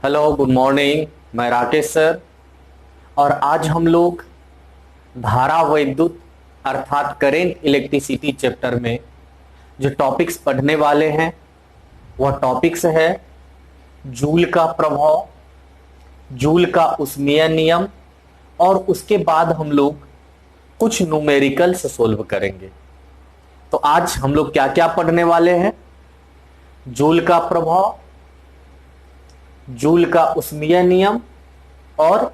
Hello good morning. मैं Rakesh sir और आज हम लोग धारा वैद्युत अर्थात करेंट इलेक्ट्रिसिटी चैप्टर में जो टॉपिक्स पढ़ने वाले हैं वह टॉपिक्स है जूल का प्रभाव, जूल का ऊष्मीय नियम और उसके बाद हम लोग कुछ न्यूमेरिकल्स सोल्व करेंगे। तो आज हम लोग क्या क्या पढ़ने वाले हैं? जूल का प्रभाव, जूल का ऊष्मीय नियम और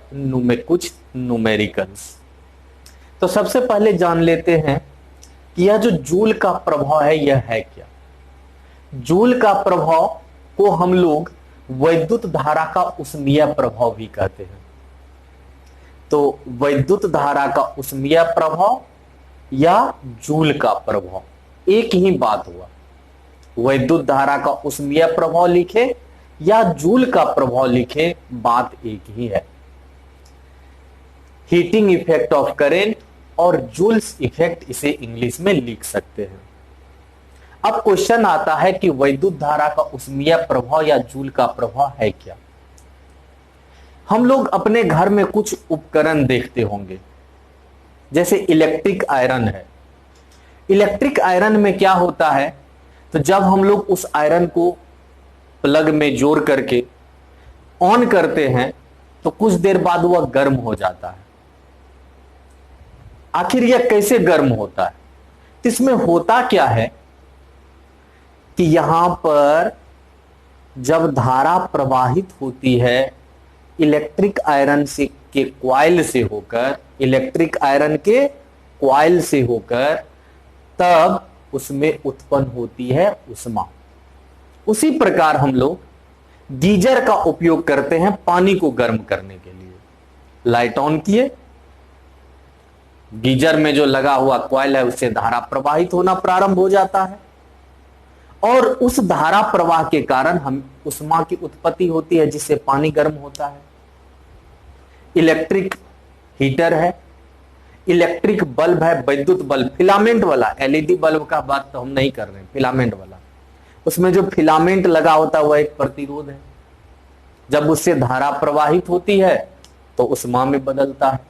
कुछ न्यूमेरिकल्स। तो सबसे पहले जान लेते हैं कि यह जो जूल का प्रभाव है यह है क्या। जूल का प्रभाव को हम लोग वैद्युत धारा का ऊष्मीय प्रभाव भी कहते हैं। तो वैद्युत धारा का ऊष्मीय प्रभाव या जूल का प्रभाव एक ही बात हुआ। वैद्युत धारा का ऊष्मीय प्रभाव लिखे या जूल का प्रभाव लिखे, बात एक ही है। हीटिंग इफेक्ट ऑफ करेंट और जूल्स इफेक्ट इसे इंग्लिश में लिख सकते हैं। अब क्वेश्चन आता है कि वैद्युत धारा का ऊष्मीय प्रभाव या जूल का प्रभाव है क्या। हम लोग अपने घर में कुछ उपकरण देखते होंगे, जैसे इलेक्ट्रिक आयरन है। इलेक्ट्रिक आयरन में क्या होता है, तो जब हम लोग उस आयरन को प्लग में जोड़ करके ऑन करते हैं तो कुछ देर बाद वह गर्म हो जाता है। आखिर यह कैसे गर्म होता है? तो इसमें होता क्या है कि यहां पर जब धारा प्रवाहित होती है इलेक्ट्रिक आयरन से के कॉइल से होकर, इलेक्ट्रिक आयरन के कॉइल से होकर, तब उसमें उत्पन्न होती है ऊष्मा। उसी प्रकार हम लोग गीजर का उपयोग करते हैं पानी को गर्म करने के लिए। लाइट ऑन किए, गीजर में जो लगा हुआ कॉइल है उससे धारा प्रवाहित होना प्रारंभ हो जाता है और उस धारा प्रवाह के कारण हम ऊष्मा की उत्पत्ति होती है जिससे पानी गर्म होता है। इलेक्ट्रिक हीटर है, इलेक्ट्रिक बल्ब है, वैद्युत बल्ब, फिलामेंट वाला। एलईडी बल्ब का बात तो हम नहीं कर रहे हैं, फिलामेंट वाला। उसमें जो फिलामेंट लगा होता है वह एक प्रतिरोध है। जब उससे धारा प्रवाहित होती है तो ऊष्मा में बदलता है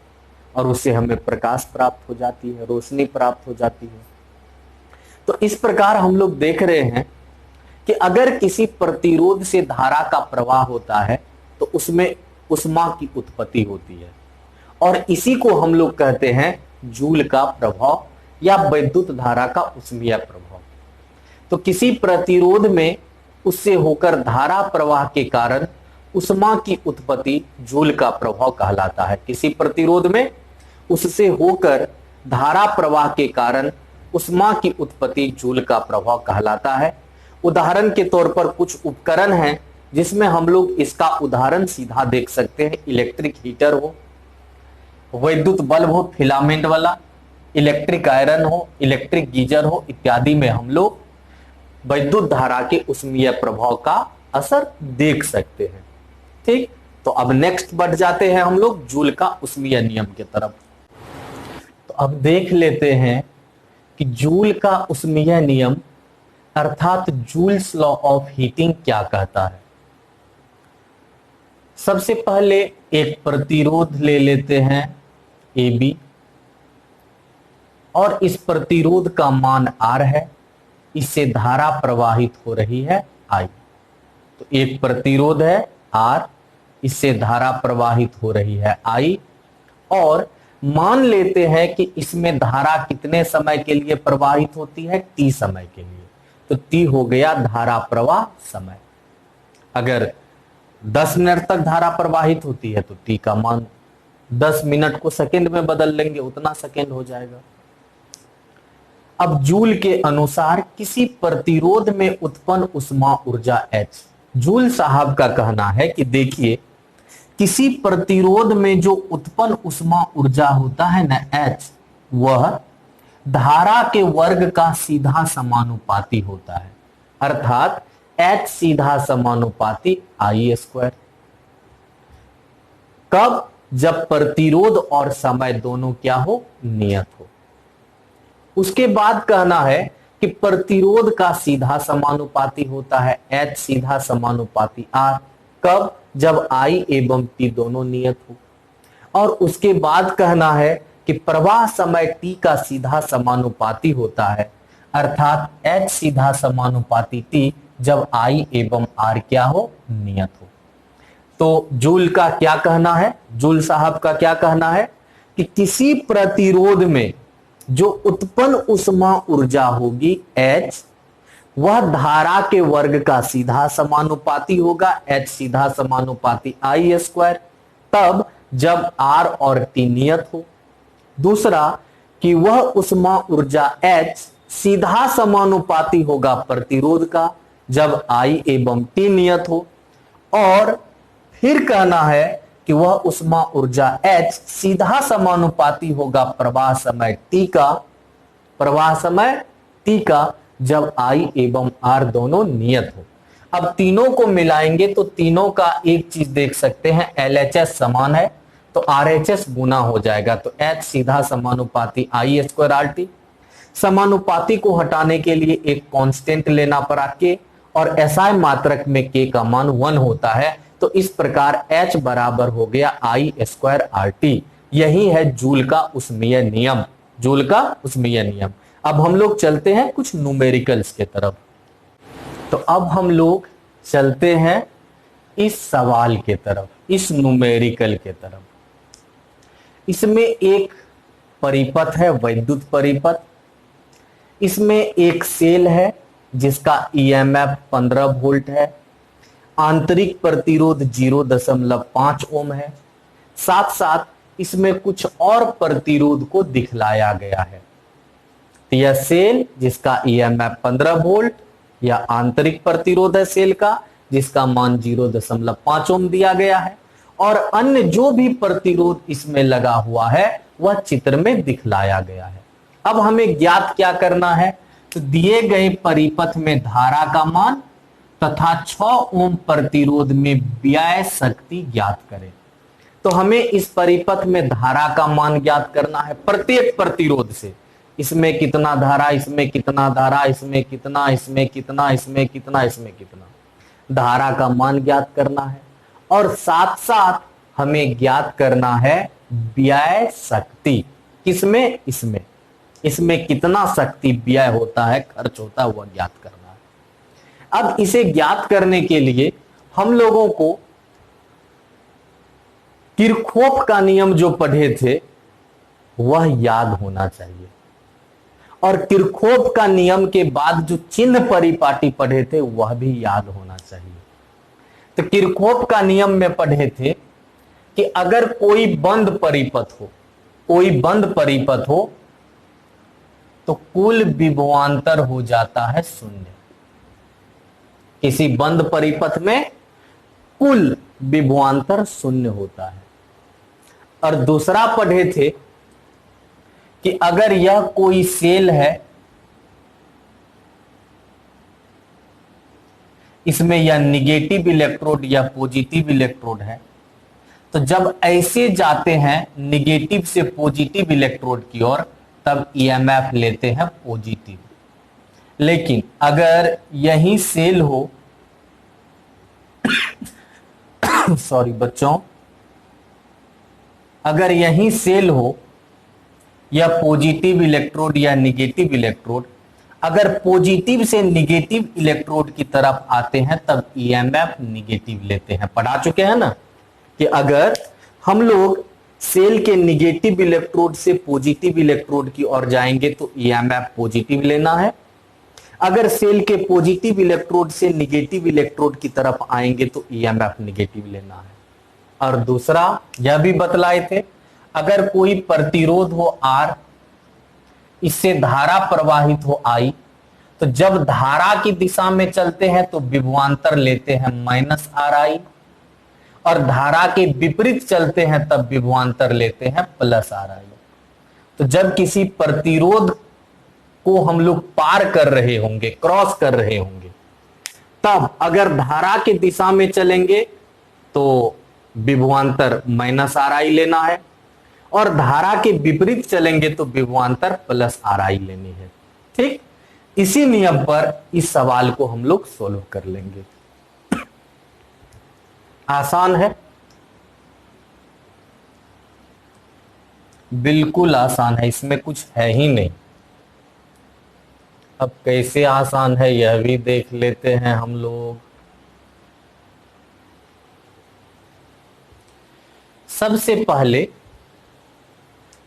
और उससे हमें प्रकाश प्राप्त हो जाती है, रोशनी प्राप्त हो जाती है। तो इस प्रकार हम लोग देख रहे हैं कि अगर किसी प्रतिरोध से धारा का प्रवाह होता है तो उसमें ऊष्मा की उत्पत्ति होती है और इसी को हम लोग कहते हैं जूल का प्रभाव या वैद्युत धारा का ऊष्मीय प्रभाव। तो किसी प्रतिरोध में उससे होकर धारा प्रवाह के कारण ऊष्मा की उत्पत्ति जूल का प्रभाव कहलाता है। किसी प्रतिरोध में उससे होकर धारा प्रवाह के कारण ऊष्मा की उत्पत्ति जूल का प्रभाव कहलाता है। उदाहरण के तौर पर कुछ उपकरण हैं जिसमें हम लोग इसका उदाहरण सीधा देख सकते हैं। इलेक्ट्रिक हीटर हो, वैद्युत बल्ब हो फिलामेंट वाला, इलेक्ट्रिक आयरन हो, इलेक्ट्रिक गीजर हो, इत्यादि में हम लोग वैद्युत धारा के ऊष्मीय प्रभाव का असर देख सकते हैं। ठीक, तो अब नेक्स्ट बढ़ जाते हैं हम लोग जूल का ऊष्मीय नियम की तरफ। तो अब देख लेते हैं कि जूल का ऊष्मीय नियम अर्थात जूल्स लॉ ऑफ हीटिंग क्या कहता है। सबसे पहले एक प्रतिरोध ले लेते हैं AB और इस प्रतिरोध का मान R है, इससे धारा प्रवाहित हो रही है I। तो एक प्रतिरोध है R, इससे धारा प्रवाहित हो रही है I और मान लेते हैं कि इसमें धारा कितने समय के लिए प्रवाहित होती है, T समय के लिए। तो T हो गया धारा प्रवाह समय। अगर 10 मिनट तक धारा प्रवाहित होती है तो T का मान 10 मिनट को सेकंड में बदल लेंगे, उतना सेकंड हो जाएगा। अब जूल के अनुसार किसी प्रतिरोध में उत्पन्न ऊष्मा ऊर्जा H। जूल साहब का कहना है कि देखिए किसी प्रतिरोध में जो उत्पन्न ऊष्मा ऊर्जा होता है ना H, वह धारा के वर्ग का सीधा समानुपाती होता है, अर्थात H सीधा समानुपाती I²। कब? जब प्रतिरोध और समय दोनों क्या हो, नियत हो। उसके बाद कहना है कि प्रतिरोध का सीधा समानुपाती होता है H सीधा समानुपाती R। कब? जब I एवं T दोनों नियत हो। और उसके बाद कहना है कि प्रवाह समय T का सीधा समानुपाती होता है, अर्थात H सीधा समानुपाती T जब I एवं R क्या हो? नियत हो। तो जूल का क्या कहना है? जूल साहब का क्या कहना है कि किसी प्रतिरोध में जो उत्पन्न उष्मा ऊर्जा होगी H, वह धारा के वर्ग का सीधा समानुपाती होगा, H सीधा समानुपाती I स्क्वायर, तब जब R और T नियत हो। दूसरा कि वह उष्मा ऊर्जा H सीधा समानुपाती होगा प्रतिरोध का, जब I एवं T नियत हो। और फिर कहना है कि वह उष्मा ऊर्जा H सीधा समानुपाती होगा प्रवाह समय T का, प्रवाह समय T का, जब I एवं R दोनों नियत हो। अब तीनों को मिलाएंगे तो तीनों का एक चीज देख सकते हैं, LHS समान है तो RHS गुना हो जाएगा, तो H सीधा समानुपाती I स्क्वायर RT। समानुपाती को हटाने के लिए एक कांस्टेंट लेना पड़ा K, और SI मात्रक में K का मान 1 होता है, तो इस प्रकार H बराबर हो गया I स्क्वायर RT। यही है जूल का उष्मीय नियम, जूल का उष्मीय नियम। अब हम लोग चलते हैं कुछ न्यूमेरिकल्स के तरफ। तो अब हम लोग चलते हैं इस सवाल के तरफ, इस न्यूमेरिकल के तरफ। इसमें एक परिपथ है, वैद्युत परिपथ। इसमें एक सेल है जिसका EMF 15 वोल्ट है, आंतरिक प्रतिरोध 0.5 ओम है, साथ साथ इसमें कुछ और प्रतिरोध को दिखलाया गया है। तो यह सेल जिसका EMF 15 वोल्ट या आंतरिक प्रतिरोध है सेल का, जिसका मान 0.5 ओम दिया गया है, और अन्य जो भी प्रतिरोध इसमें लगा हुआ है वह चित्र में दिखलाया गया है। अब हमें ज्ञात क्या करना है? तो दिए गए परिपथ में धारा का मान तथा 6 ओम प्रतिरोध में व्यय शक्ति ज्ञात करें। तो हमें इस परिपथ में धारा का मान ज्ञात करना है प्रत्येक प्रतिरोध से। इसमें कितना धारा, इसमें कितना धारा, इसमें कितना, इसमें कितना, इसमें कितना, इसमें कितना, धारा का मान ज्ञात करना है। और साथ साथ हमें ज्ञात करना है व्यय शक्ति। किसमें? इसमें। इसमें कितना शक्ति व्यय होता है, खर्च होता है, वह ज्ञात करना है। अब इसे ज्ञात करने के लिए हम लोगों को किरचॉफ का नियम जो पढ़े थे वह याद होना चाहिए, और किरचॉफ का नियम के बाद जो चिन्ह परिपाटी पढ़े थे वह भी याद होना चाहिए। तो किरचॉफ का नियम में पढ़े थे कि अगर कोई बंद परिपथ हो, कोई बंद परिपथ हो, तो कुल विभवांतर हो जाता है 0। किसी बंद परिपथ में कुल विभवांतर 0 होता है। और दूसरा पढ़े थे कि अगर यह कोई सेल है, इसमें यह निगेटिव इलेक्ट्रोड या पॉजिटिव इलेक्ट्रोड है, तो जब ऐसे जाते हैं निगेटिव से पॉजिटिव इलेक्ट्रोड की ओर, तब EMF लेते हैं पॉजिटिव। लेकिन अगर यही सेल हो सॉरी बच्चों, अगर यही सेल हो या पॉजिटिव इलेक्ट्रोड या निगेटिव इलेक्ट्रोड, अगर पॉजिटिव से निगेटिव इलेक्ट्रोड की तरफ आते हैं तब EMF निगेटिव लेते हैं। पढ़ा चुके हैं ना कि अगर हम लोग सेल के निगेटिव इलेक्ट्रोड से पॉजिटिव इलेक्ट्रोड की ओर जाएंगे तो EMF पॉजिटिव लेना है, अगर सेल के पॉजिटिव इलेक्ट्रोड से निगेटिव इलेक्ट्रोड की तरफ आएंगे तो EMF निगेटिव लेना है। और दूसरा यह भी बतलाए थे, अगर कोई प्रतिरोध हो R, इससे धारा प्रवाहित हो I, तो जब धारा की दिशा में चलते हैं तो विभवांतर लेते हैं -RI, और धारा के विपरीत चलते हैं तब विभवांतर लेते हैं +RI। तो जब किसी प्रतिरोध को हम लोग पार कर रहे होंगे, क्रॉस कर रहे होंगे, तब अगर धारा की दिशा में चलेंगे तो विभवांतर -RI लेना है, और धारा के विपरीत चलेंगे तो विभवांतर +RI लेनी है। ठीक, इसी नियम पर इस सवाल को हम लोग सोल्व कर लेंगे। आसान है, बिल्कुल आसान है, इसमें कुछ है ही नहीं। अब कैसे आसान है यह भी देख लेते हैं हम लोग। सबसे पहले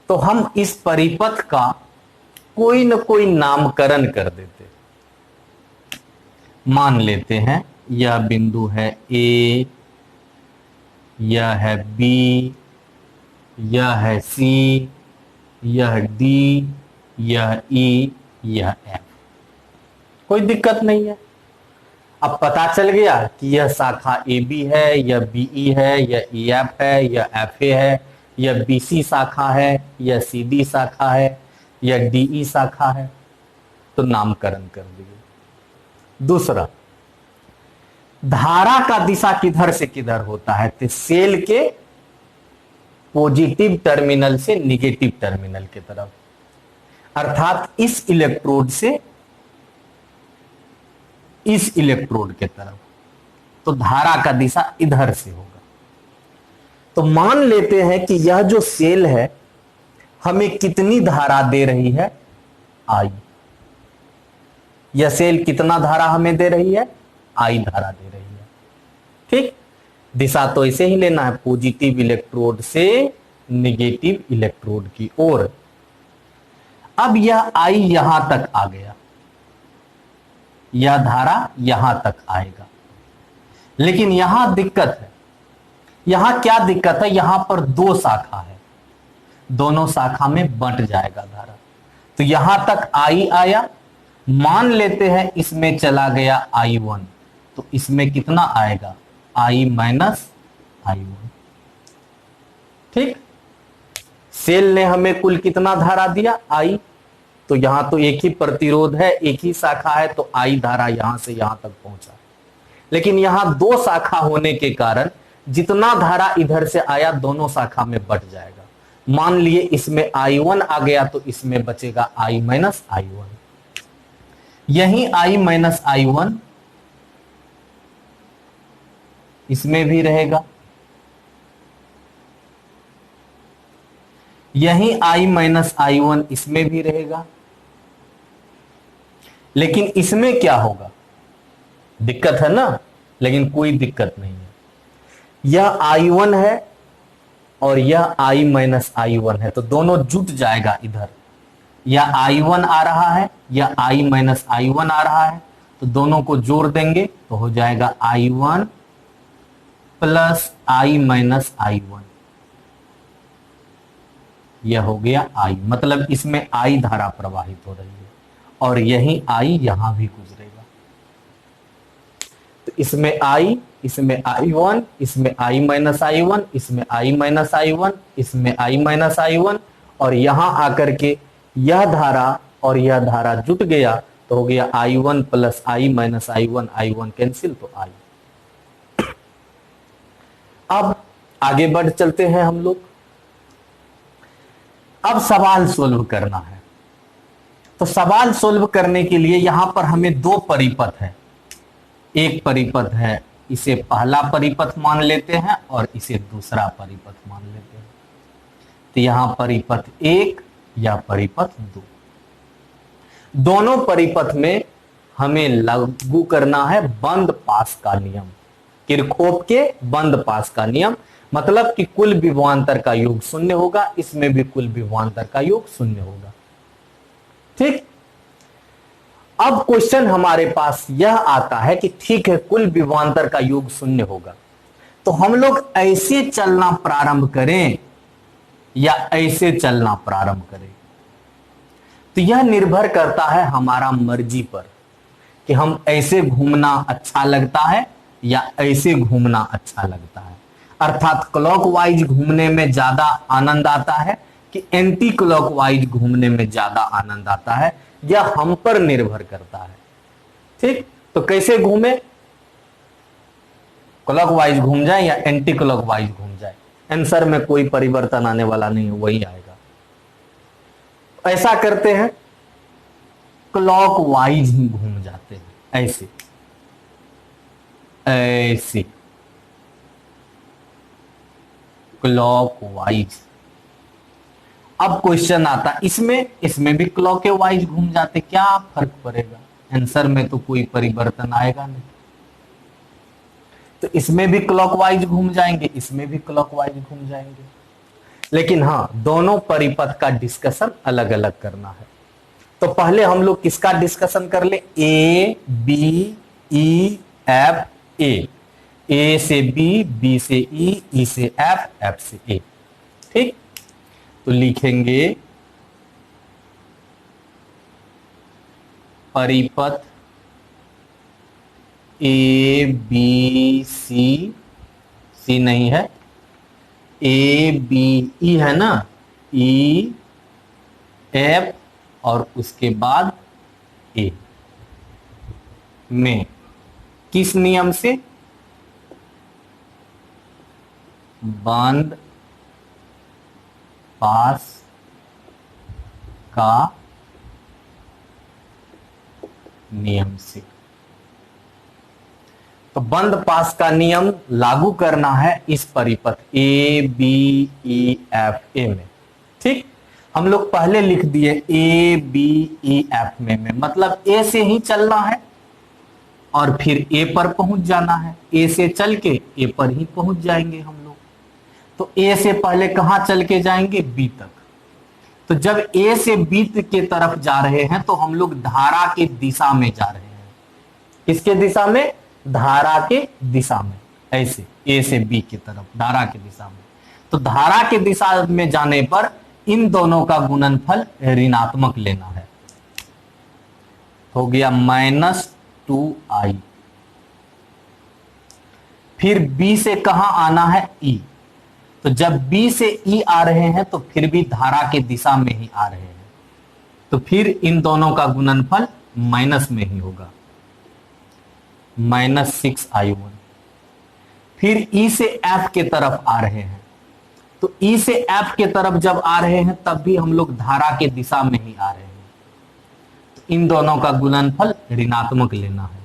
तो हम इस परिपथ का कोई न कोई नामकरण कर देते। मान लेते हैं यह बिंदु है ए, यह है बी, यह है सी, यह डी, यह ई, यह एफ। कोई दिक्कत नहीं है। अब पता चल गया कि यह शाखा ए बी है, यह बी ई है, यह ई एफ है, यह एफ ए है, यह बी सी शाखा है, यह सी डी शाखा है, यह डी ई शाखा है। तो नामकरण कर दिए। दूसरा, धारा का दिशा किधर से किधर होता है? तो सेल के पॉजिटिव टर्मिनल से निगेटिव टर्मिनल की तरफ, अर्थात इस इलेक्ट्रोड से इस इलेक्ट्रोड के तरफ। तो धारा का दिशा इधर से होगा। तो मान लेते हैं कि यह जो सेल है हमें कितनी धारा दे रही है? आई। यह सेल कितना धारा हमें दे रही है? आई धारा दे रही है। ठीक, दिशा तो इसे ही लेना है, पॉजिटिव इलेक्ट्रोड से नेगेटिव इलेक्ट्रोड की ओर। अब यह आई यहां तक आ गया, यह धारा यहां तक आएगा। लेकिन यहां दिक्कत है। यहां क्या दिक्कत है? यहां पर दो शाखा है, दोनों शाखा में बंट जाएगा धारा। तो यहां तक आई आया, मान लेते हैं इसमें चला गया I1, तो इसमें कितना आएगा? I minus I1। ठीक, सेल ने हमें कुल कितना धारा दिया? I। तो यहां तो एक ही प्रतिरोध है, एक ही शाखा है, तो I धारा यहां से यहां तक पहुंचा। लेकिन यहां दो शाखा होने के कारण जितना धारा इधर से आया दोनों शाखा में बट जाएगा। मान लिए इसमें I1 आ गया, तो इसमें बचेगा I माइनस I1। यही I माइनस I1 इसमें भी रहेगा, यही I माइनस I1 इसमें भी रहेगा। लेकिन इसमें क्या होगा? दिक्कत है ना? लेकिन कोई दिक्कत नहीं है। यह I1 है और यह I माइनस I1 है, तो दोनों जुट जाएगा इधर। यह I1 आ रहा है, यह I माइनस I1 आ रहा है, तो दोनों को जोड़ देंगे तो हो जाएगा I1 plus I minus I1। यह हो गया I, मतलब इसमें I धारा प्रवाहित हो रही है और यही I यहां भी गुजरेगा। तो इसमें I, इसमें I1, इसमें I माइनस I1, इसमें I माइनस I1, इसमें I माइनस I1, और यहां आकर के यह धारा और यह धारा जुट गया तो हो गया I1 plus I minus I1, I1 cancel, तो I। अब आगे बढ़ चलते हैं हम लोग। अब सवाल सोल्व करना है। तो सवाल सोल्व करने के लिए यहां पर हमें दो परिपथ है। एक परिपथ है, इसे पहला परिपथ मान लेते हैं और इसे दूसरा परिपथ मान लेते हैं। तो यहां परिपथ एक या परिपथ दो, दोनों परिपथ में हमें लागू करना है बंद पास का नियम, किरचॉफ के बंद पास का नियम। मतलब कि कुल विभवांतर का योग शून्य होगा, इसमें भी कुल विभवांतर का योग शून्य होगा। ठीक, अब क्वेश्चन हमारे पास यह आता है कि ठीक है कुल विभवांतर का योग शून्य होगा, तो हम लोग ऐसे चलना प्रारंभ करें या ऐसे चलना प्रारंभ करें? तो यह निर्भर करता है हमारा मर्जी पर कि हम ऐसे घूमना अच्छा लगता है या ऐसे घूमना अच्छा लगता है। अर्थात क्लॉकवाइज घूमने में ज्यादा आनंद आता है कि एंटी क्लॉकवाइज घूमने में ज्यादा आनंद आता है, यह हम पर निर्भर करता है। ठीक, तो कैसे घूमे? क्लॉकवाइज घूम जाए या एंटी क्लॉकवाइज घूम जाए, आंसर में कोई परिवर्तन आने वाला नहीं है, वही आएगा। ऐसा करते हैं, क्लॉकवाइज ही घूम जाते हैं, ऐसे ऐसे। क्लॉकवाइज। अब क्वेश्चन आता इसमें भी क्लॉकवाइज घूम जाते, क्या फर्क पड़ेगा, आंसर में तो कोई परिवर्तन आएगा नहीं। तो इसमें भी क्लॉकवाइज घूम जाएंगे, इसमें भी क्लॉकवाइज घूम जाएंगे, लेकिन हाँ दोनों परिपथ का डिस्कशन अलग अलग करना है। तो पहले हम लोग किसका डिस्कशन कर ले, ए बी ई एफ, ए से बी, बी से ई से एफ, एफ से ए। ठीक, तो लिखेंगे परिपथ ए बी सी, सी नहीं है, ए बी ई है ना, ई एफ और उसके बाद ए में किस नियम से, बंद पास का नियम से। तो बंद पास का नियम लागू करना है इस परिपथ A B E F A में। ठीक, हम लोग पहले लिख दिए ए बी ई एफ में, मतलब ए से ही चलना है और फिर ए पर पहुंच जाना है, ए से चल के ए पर ही पहुंच जाएंगे हम लोग। तो ए से पहले कहां चल के जाएंगे, बी तक। तो जब ए से बी के तरफ जा रहे हैं तो हम लोग धारा के दिशा में जा रहे हैं। किसके दिशा में, धारा के दिशा में, ऐसे ए से बी की तरफ धारा के दिशा में। तो धारा के दिशा में जाने पर इन दोनों का गुणनफल ऋणात्मक लेना है। हो गया -2i। फिर b से कहां आना है, e। तो जब b से e आ रहे हैं तो फिर भी धारा के दिशा में ही आ रहे हैं, तो फिर इन दोनों का गुणनफल माइनस में ही होगा, -6i1। फिर e से f के तरफ आ रहे हैं, तो E से F के तरफ जब आ रहे हैं तब भी हम लोग धारा के दिशा में ही आ रहे हैं, तो इन दोनों का गुणनफल ऋणात्मक लेना है।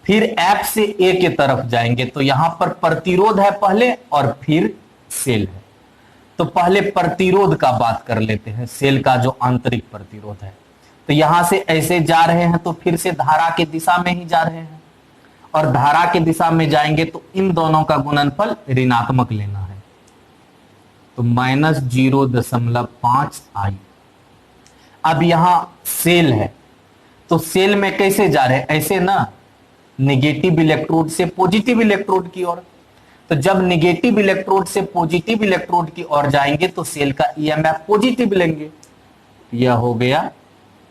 फिर F से A के तरफ जाएंगे तो यहां पर प्रतिरोध है पहले और फिर सेल है। तो पहले प्रतिरोध का बात कर लेते हैं, सेल का जो आंतरिक प्रतिरोध है। तो यहां से ऐसे जा रहे हैं तो फिर से धारा के दिशा में ही जा रहे हैं, और धारा के दिशा में जाएंगे तो इन दोनों का गुणनफल ऋणात्मक लेना है, तो -0.5i। अब यहां सेल है, तो सेल में कैसे जा रहे हैं, ऐसे ना, नेगेटिव इलेक्ट्रोड से पॉजिटिव इलेक्ट्रोड की ओर। तो जब नेगेटिव इलेक्ट्रोड से पॉजिटिव इलेक्ट्रोड की ओर जाएंगे तो सेल का ईएमएफ पॉजिटिव लेंगे। यह हो गया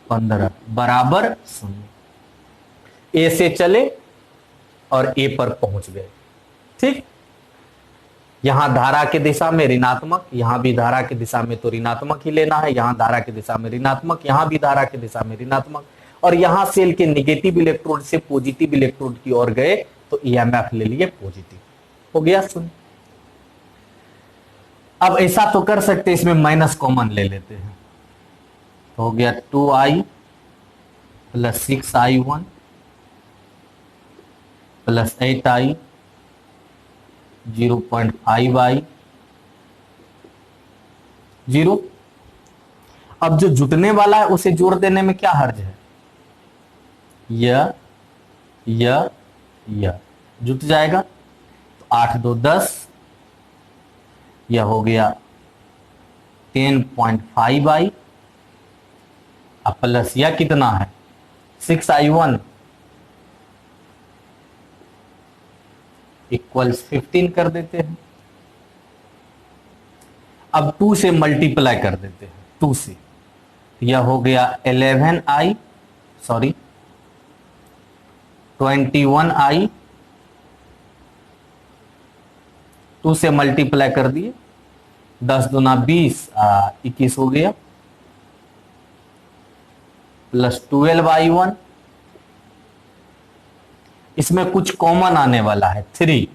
15 बराबर 0। ए से चले और ए पर पहुंच गए। ठीक, यहां धारा के दिशा में ऋणात्मक, यहां भी धारा की दिशा में तो ऋणात्मक ही लेना है, यहां धारा की दिशा में ऋणात्मक, यहां भी धारा की दिशा में ऋणात्मक, और यहां सेल के नेगेटिव इलेक्ट्रोड से पॉजिटिव इलेक्ट्रोड की ओर गए तो ईएमएफ ले लिए पॉजिटिव। हो गया 0। अब ऐसा तो कर सकते, इसमें माइनस कॉमन ले लेते हैं, तो हो गया 2i + 6i1 + 8i 0.5i 0। अब जो जुटने वाला है उसे जोड़ देने में क्या हर्ज है, यह जुट जाएगा, तो 8 2 10, यह हो गया 10.5i, अब प्लस यह कितना है 6i1 इक्वल्स 15 कर देते हैं। अब 2 से मल्टीप्लाई कर देते हैं, 2 से, यह हो गया 21i 2 से मल्टीप्लाई कर दिए, 10 दूना 20, 21 हो गया, प्लस 12i1। इसमें कुछ कॉमन आने वाला है 3,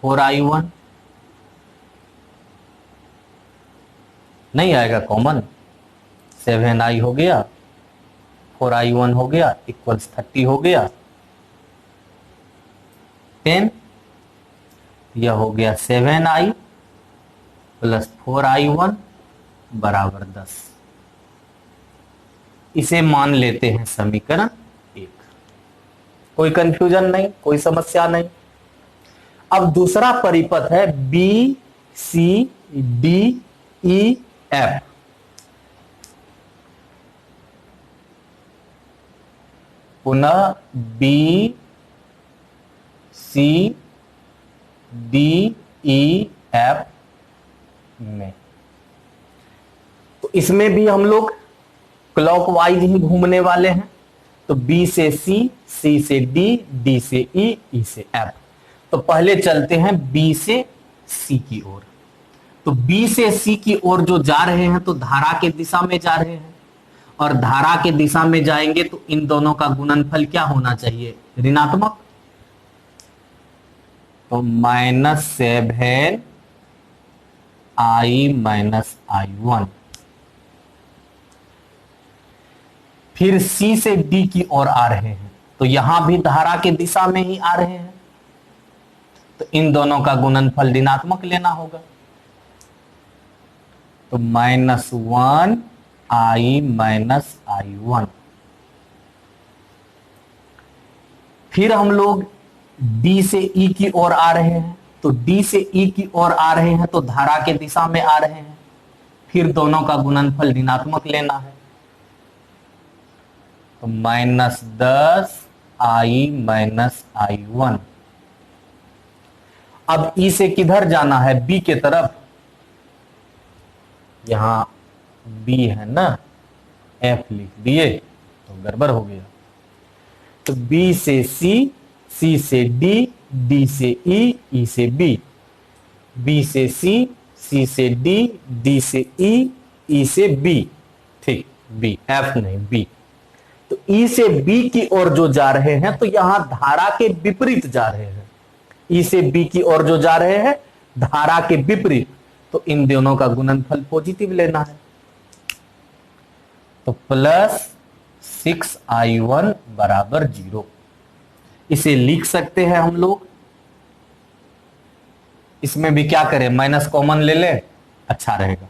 और i1 नहीं आएगा कॉमन, 7i हो गया, 4i1 हो गया इक्वल्स 30 हो गया 10, यह हो गया 7i प्लस 4i1 बराबर 10। इसे मान लेते हैं समीकरण 1। कोई कंफ्यूजन नहीं, कोई समस्या नहीं। अब दूसरा परिपथ है B C D E F. पुनः B C D E F में, तो इसमें भी हम लोग क्लॉकवाइज ही घूमने वाले हैं। तो बी से सी, सी से डी, डी से ई, ई से एफ। तो पहले चलते हैं बी से सी की ओर। तो बी से सी की ओर जो जा रहे हैं तो धारा के दिशा में जा रहे हैं, और धारा के दिशा में जाएंगे तो इन दोनों का गुणनफल क्या होना चाहिए? ऋणात्मक। तो -7i -i1। फिर सी से डी की ओर आ रहे हैं, तो यहां भी धारा के दिशा में ही आ रहे हैं, तो इन दोनों का गुणनफल ऋणात्मक लेना होगा। तो -1i -i1। फिर हम लोग डी से ई की ओर आ रहे हैं, तो डी से ई की ओर आ रहे हैं तो धारा के दिशा में आ रहे हैं, फिर दोनों का गुणनफल ऋणात्मक लेना है। तो -10i -i1। अब ई से किधर जाना है? बी के तरफ। यहां बी है ना, एफ लिख दिए तो गड़बड़ हो गया। तो बी से सी, सी से डी, डी से ई, ई से बी। बी से सी, सी से डी, डी से ई, ई से बी। ठीक, बी, एफ नहीं बी। तो ई से बी की ओर जो जा रहे हैं तो यहां धारा के विपरीत जा रहे हैं। ई से बी की ओर जो जा रहे हैं धारा के विपरीत, तो इन दोनों का गुणनफल पॉजिटिव लेना है। तो +6i1 बराबर 0। इसे लिख सकते हैं हम लोग। इसमें भी क्या करें, माइनस कॉमन ले लें, अच्छा रहेगा।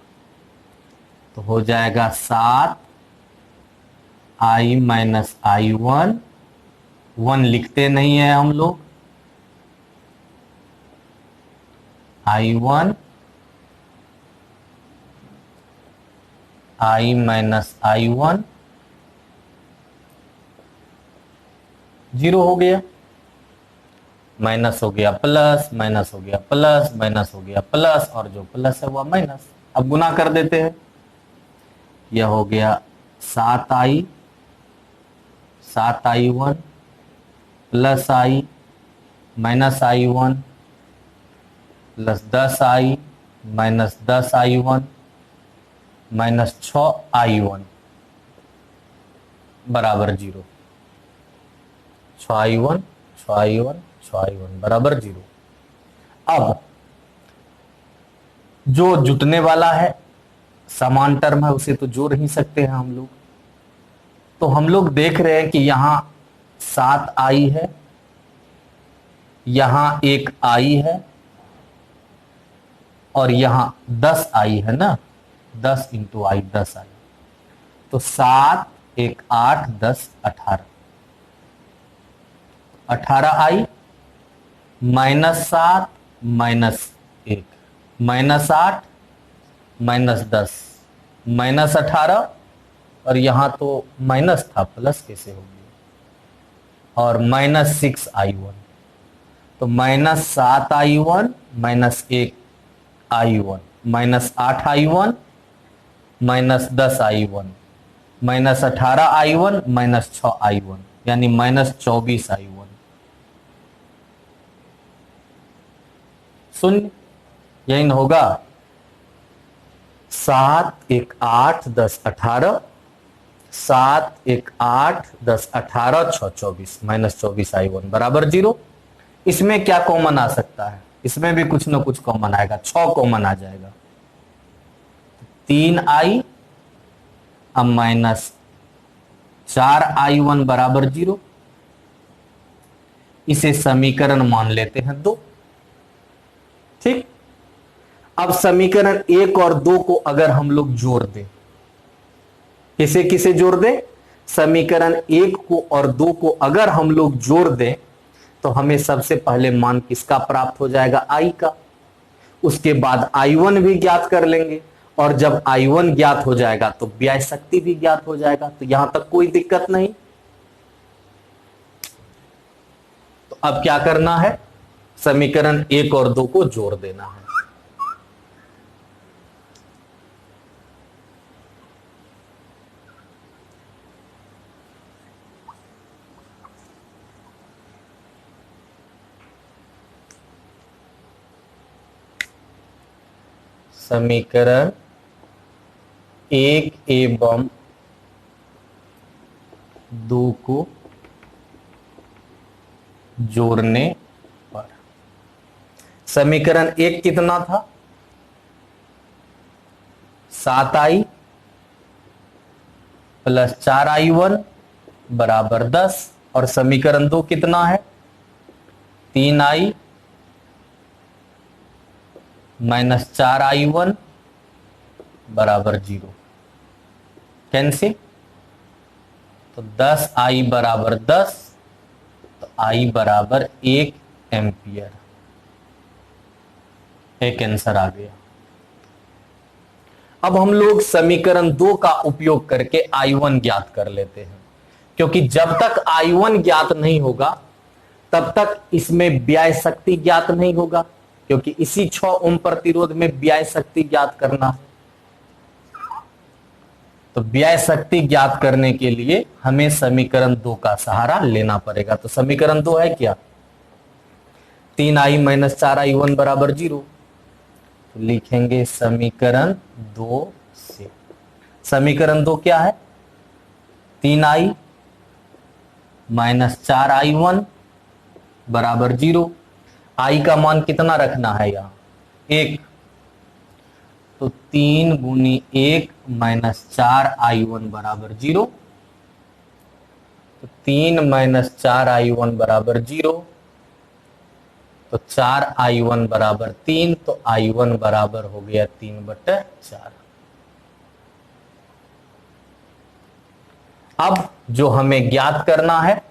तो हो जाएगा 7i -i1। 1 लिखते नहीं है हम लोग। i1 i -i1 0 हो गया, माइनस हो गया प्लस, माइनस हो गया प्लस, माइनस हो गया प्लस, और जो प्लस है वह माइनस। अब गुना कर देते हैं। यह हो गया 7i -i1 -i1 plus 10i -10i1 -6i1 बराबर 0। 6i1 6i1 6i1 बराबर 0। अब जो जुटने वाला है समान टर्म है उसे तो जोड़ ही सकते हैं हम लोग। तो हम लोग देख रहे हैं कि यहां 7i है, यहां एक i है, और यहां 10i है ना, 10 इंटू आई 10i। तो 7 1 8 10 18 18i -7 -1 -8 -10 -18, और यहां तो माइनस था प्लस कैसे हो गया, और -6i1। तो -7i1 -1i1 -8i1 -10i1 -18i1 -6i1, यानी -24i1। शून्य, यही न होगा। 7 1 8 10 18, 7 1 8 10 18 6 24 -24i1 बराबर 0। इसमें क्या कॉमन आ सकता है? इसमें भी कुछ ना कुछ कॉमन आएगा, 6 कॉमन आ जाएगा। 3i अब 4i1 बराबर 0। इसे समीकरण मान लेते हैं 2। ठीक, अब समीकरण 1 और 2 को अगर हम लोग जोड़ दें, किसे किसे जोड़ दें? समीकरण 1 को और 2 को अगर हम लोग जोड़ दें तो हमें सबसे पहले मान किसका प्राप्त हो जाएगा? i का। उसके बाद i1 भी ज्ञात कर लेंगे, और जब i1 ज्ञात हो जाएगा तो ब्याज शक्ति भी ज्ञात हो जाएगा। तो यहां तक कोई दिक्कत नहीं। तो अब क्या करना है? समीकरण 1 और 2 को जोड़ देना है। समीकरण 1 एवं 2 को जोड़ने पर समीकरण 1 कितना था? 7i प्लस 4i1 बराबर 10, और समीकरण 2 कितना है? 3i माइनस 4i1 बराबर 0। कैंसिल, तो 10i बराबर 10, तो i बराबर 1 एम्पियर। एक आंसर आ गया। अब हम लोग समीकरण 2 का उपयोग करके i1 ज्ञात कर लेते हैं, क्योंकि जब तक i1 ज्ञात नहीं होगा तब तक इसमें ब्याज शक्ति ज्ञात नहीं होगा, क्योंकि इसी 6 ओम प्रतिरोध में ब्याज शक्ति ज्ञात करना है। तो ब्याज शक्ति ज्ञात करने के लिए हमें समीकरण 2 का सहारा लेना पड़ेगा। तो समीकरण 2 है क्या? 3i माइनस 4i1 बराबर 0। तो लिखेंगे समीकरण 2 से, समीकरण 2 क्या है? 3i माइनस 4i1 बराबर 0। i का मान कितना रखना है? यहां 1, तो 3 गुनी 1 माइनस 4i1 बराबर 0। तो 3 माइनस 4i1 बराबर 0, तो 4i1 बराबर 3, तो i1 बराबर हो गया 3/4। अब जो हमें ज्ञात करना है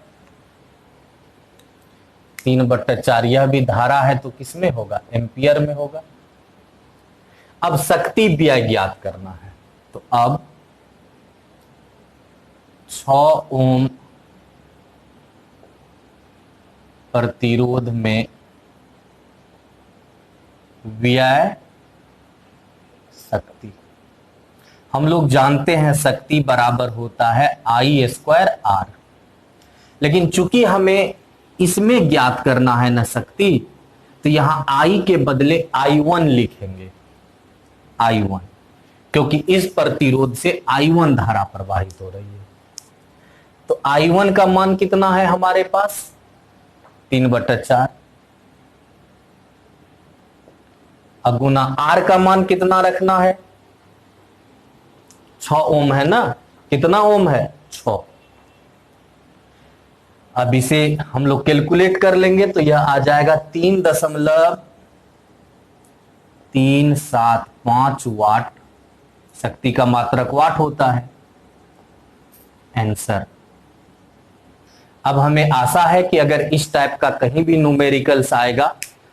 3/4, यह भी धारा है तो किसमें होगा? एम्पियर में होगा। अब शक्ति व्यय ज्ञात करना है, तो अब 6 ओम प्रतिरोध में व्यय शक्ति, हम लोग जानते हैं शक्ति बराबर होता है I² R, लेकिन चूंकि हमें इसमें ज्ञात करना है ना शक्ति, तो यहां I के बदले I1 लिखेंगे। I1, क्योंकि इस प्रतिरोध से I1 धारा प्रवाहित हो रही है। तो I1 का मान कितना है हमारे पास? 3/4। अगुना R का मान कितना रखना है? 6 ओम है ना? कितना ओम है? 6। अब इसे हम लोग कैलकुलेट कर लेंगे तो यह आ जाएगा 3.375 वाट। शक्ति का मात्रक वाट होता है। आंसर। अब हमें आशा है कि अगर इस टाइप का कहीं भी न्यूमेरिकल्स आएगा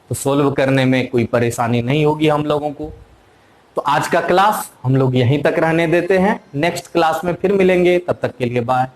तो सोल्व करने में कोई परेशानी नहीं होगी हम लोगों को। तो आज का क्लास हम लोग यहीं तक रहने देते हैं। नेक्स्ट क्लास में फिर मिलेंगे, तब तक के लिए बाय।